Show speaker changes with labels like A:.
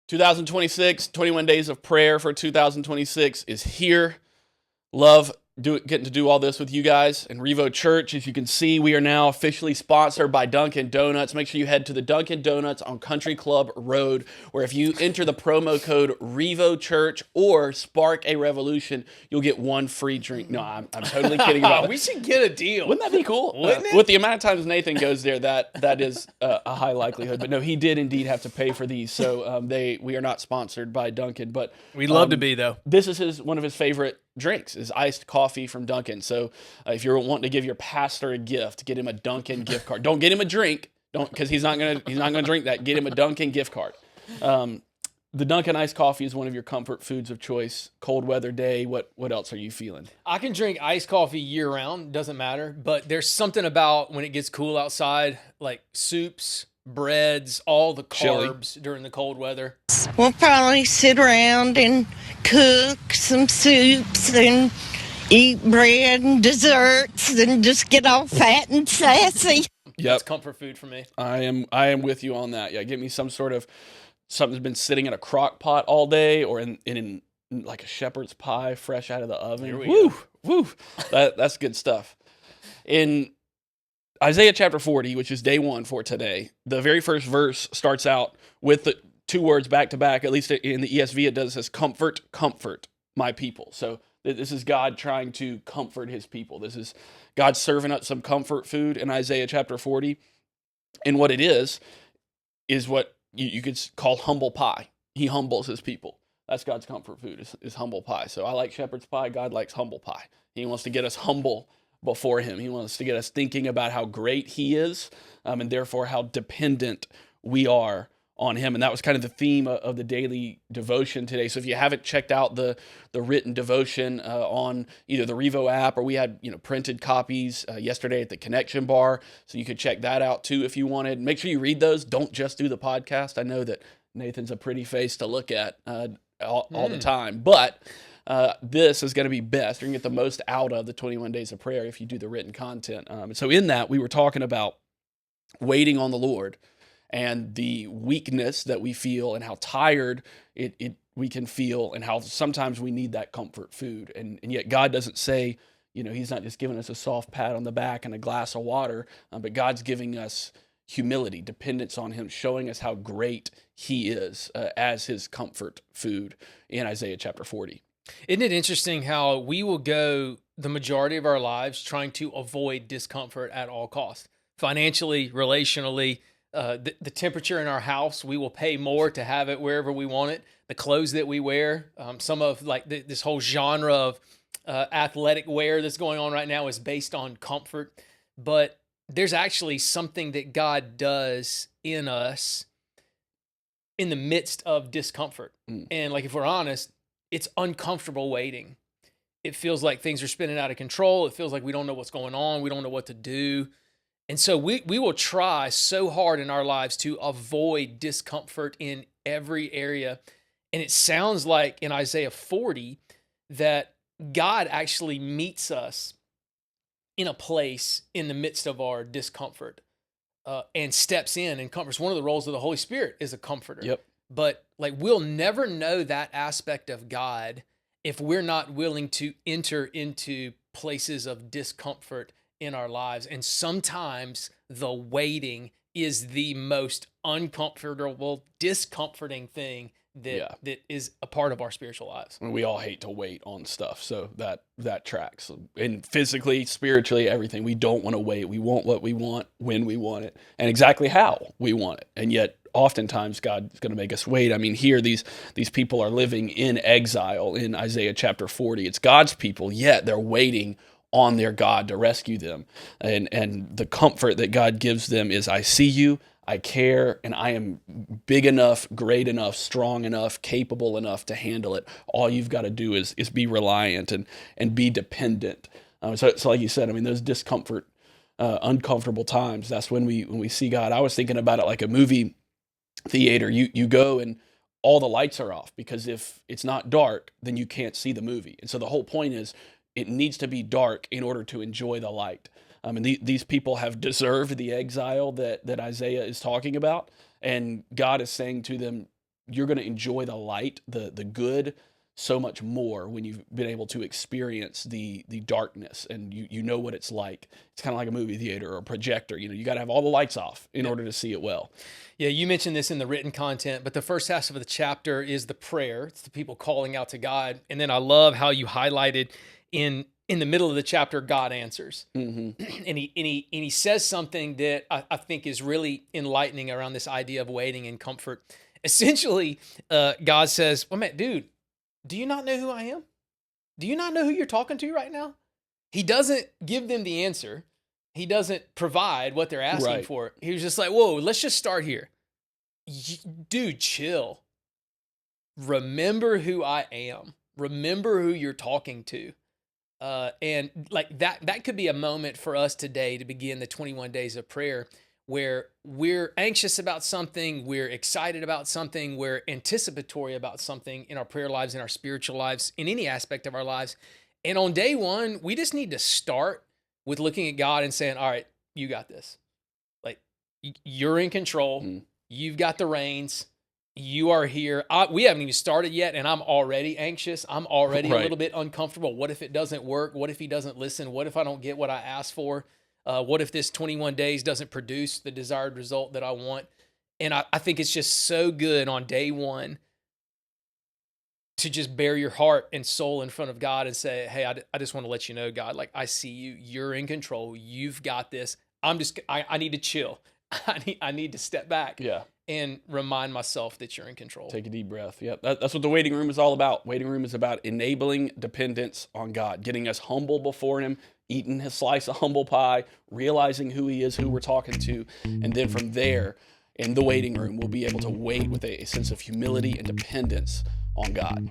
A: 2026, 21 days of prayer for 2026 is here. Love getting to do all this with you guys. And REVO Church, as you can see, we are now officially sponsored by Dunkin' Donuts. Make sure you head to the Dunkin' Donuts on Country Club Road, where if you enter the promo code REVO Church or Spark a Revolution, you'll get one free drink. No, I'm totally kidding about it.
B: We should get a deal.
A: Wouldn't that be cool?
B: Wouldn't it?
A: With the amount of times Nathan goes there, that is a high likelihood. But no, he did indeed have to pay for these. So we are not sponsored by Dunkin', but
B: we'd love to be, though.
A: This is one of his favorite drinks is iced coffee from Dunkin'. So if you're wanting to give your pastor a gift, get him a Dunkin' gift card. Don't get him a drink, because he's not gonna drink that. Get him a Dunkin' gift card. The Dunkin' iced coffee is one of your comfort foods of choice. Cold weather day. What else are you feeling?
B: I can drink iced coffee year round, doesn't matter. But there's something about when it gets cool outside, like soups, breads, all the carbs during the cold weather.
C: We'll probably sit around and cook some soups and eat bread and desserts and just get all fat and sassy.
A: Yep.
B: That's comfort food for me.
A: I am with you on that. Yeah, give me some sort of something that's been sitting in a crock pot all day, or in like a shepherd's pie fresh out of the oven.
B: Here we go.
A: Woo. That's good stuff. In Isaiah chapter 40, which is day one for today, the very first verse starts out with the two words back to back. At least in the ESV, it does. It says, "Comfort, comfort my people." So this is God trying to comfort his people. This is God serving up some comfort food in Isaiah chapter 40. And what it is what you could call humble pie. He humbles his people. That's God's comfort food is humble pie. So I like shepherd's pie. God likes humble pie. He wants to get us humble before him. He wants to get us thinking about how great he is, and therefore how dependent we are on him. And that was kind of the theme of the daily devotion today. So if you haven't checked out the written devotion on either the REVO app, or we had printed copies yesterday at the Connection Bar, so you could check that out too if you wanted. Make sure you read those. Don't just do the podcast. I know that Nathan's a pretty face to look at all the time, but this is going to be best. You're going to get the most out of the 21 days of prayer if you do the written content. So in that, we were talking about waiting on the Lord and the weakness that we feel and how tired we can feel, and how sometimes we need that comfort food. And yet God doesn't say, he's not just giving us a soft pat on the back and a glass of water, but God's giving us humility, dependence on him, showing us how great he is as his comfort food in Isaiah chapter 40.
B: Isn't it interesting how we will go the majority of our lives trying to avoid discomfort at all costs? Financially, relationally, the temperature in our house, we will pay more to have it wherever we want it. The clothes that we wear, some of this whole genre of athletic wear that's going on right now is based on comfort. But there's actually something that God does in us in the midst of discomfort. And if we're honest, it's uncomfortable waiting. It feels like things are spinning out of control. It feels like we don't know what's going on. We don't know what to do. And so we will try so hard in our lives to avoid discomfort in every area. And it sounds like in Isaiah 40 that God actually meets us in a place in the midst of our discomfort and steps in and comforts. One of the roles of the Holy Spirit is a comforter.
A: Yep.
B: But we'll never know that aspect of God if we're not willing to enter into places of discomfort in our lives. And sometimes the waiting is the most uncomfortable, discomforting thing that is a part of our spiritual lives.
A: We all hate to wait on stuff, so that tracks. And physically, spiritually, everything. We don't want to wait. We want what we want when we want it, and exactly how we want it. And yet, oftentimes, God is going to make us wait. I mean, here, these people are living in exile in Isaiah chapter 40. It's God's people, yet they're waiting on their God to rescue them. And the comfort that God gives them is, I see you, I care, and I am big enough, great enough, strong enough, capable enough to handle it. All you've got to do is be reliant and be dependent. So like you said, I mean, those discomfort, uncomfortable times, that's when we see God. I was thinking about it like a movie theater. You go and all the lights are off, because if it's not dark, then you can't see the movie. And so the whole point is it needs to be dark in order to enjoy the light. And these people have deserved the exile that Isaiah is talking about. And God is saying to them, you're going to enjoy the light, the good, so much more when you've been able to experience the darkness, and you know what it's like. It's kind of like a movie theater or a projector. You got to have all the lights off in order to see it well.
B: Yeah, you mentioned this in the written content, but the first half of the chapter is the prayer. It's the people calling out to God. And then I love how you highlighted in the middle of the chapter, God answers.
A: Mm-hmm.
B: And he says something that I think is really enlightening around this idea of waiting and comfort. Essentially, God says, well, man, dude, do you not know who I am? Do you not know who you're talking to right now? He doesn't give them the answer. He doesn't provide what they're asking for. He was just like, whoa, let's just start here. Dude, chill. Remember who I am. Remember who you're talking to. And like that could be a moment for us today to begin the 21 days of prayer, where we're anxious about something, we're excited about something, we're anticipatory about something in our prayer lives, in our spiritual lives, in any aspect of our lives. And on day one, we just need to start with looking at God and saying, all right, you got this. Like, you're in control. You've got the reins. You are here. We haven't even started yet, and I'm already anxious. I'm already a little bit uncomfortable. What if it doesn't work? What if he doesn't listen? What if I don't get what I asked for? What if this 21 days doesn't produce the desired result that I want? And I think it's just so good on day one to just bare your heart and soul in front of God and say, hey, I just want to let you know, God, like, I see you. You're in control. You've got this. I need to chill. I need to step back.
A: Yeah.
B: And remind myself that you're in control.
A: Take a deep breath. Yeah, that's what the waiting room is all about. Waiting room is about enabling dependence on God, getting us humble before him, eating his slice of humble pie, realizing who he is, who we're talking to. And then from there, in the waiting room, we'll be able to wait with a sense of humility and dependence on God.